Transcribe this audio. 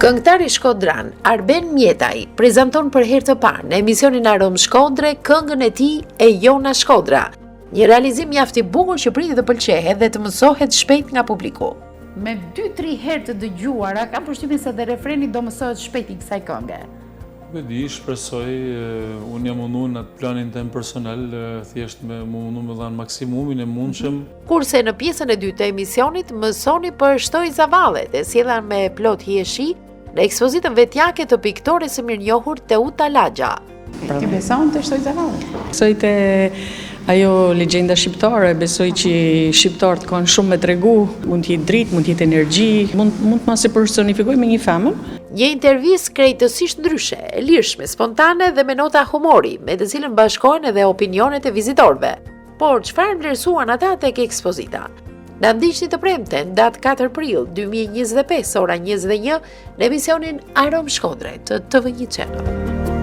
Këngëtari shkodran Arben Mjetaj prezanton për herë të parë në emisionin Arom Shkodre këngën e tij e Jona Shkodra, një realizim mjaft i bukur që pritet të pëlqehet dhe të mësohet shpejt nga publiku. Me 2-3 herë të dëgjuara, kam përshtypjen se dhe refreni do mësohet shpejt i kësaj kënge. Di, shpresoj, unë jam mundu në atë planin tem personal, thjesht me mundu me dhanë maksimumin e mundshëm. Kurse në pjesën e dytë të emisionit mësoni për Shtoj Zavallet e sjellan me plot hieshi në ekspozitën vetjake të piktores së mirënjohur Teuta Laxha. Ti beson të Shtoj Zavallet? Besoj te ajo legjenda shqiptare, besoj që shqiptarët kanë shumë me tregu, mund të jetë dritë, mund të jetë energji, mund të mos e personifikoj me një femër. Një intervistë krejtësisht ndryshe, e lirshme, spontane dhe me nota humori, me të cilën bashkohen edhe opinionet e vizitorëve. Por çfarë vlerësuan ata tek ekspozita? Na ndiqni të premten datë 4 prill 2025 ora 21 në emisionin Arom Shkodre të TV1 Channel.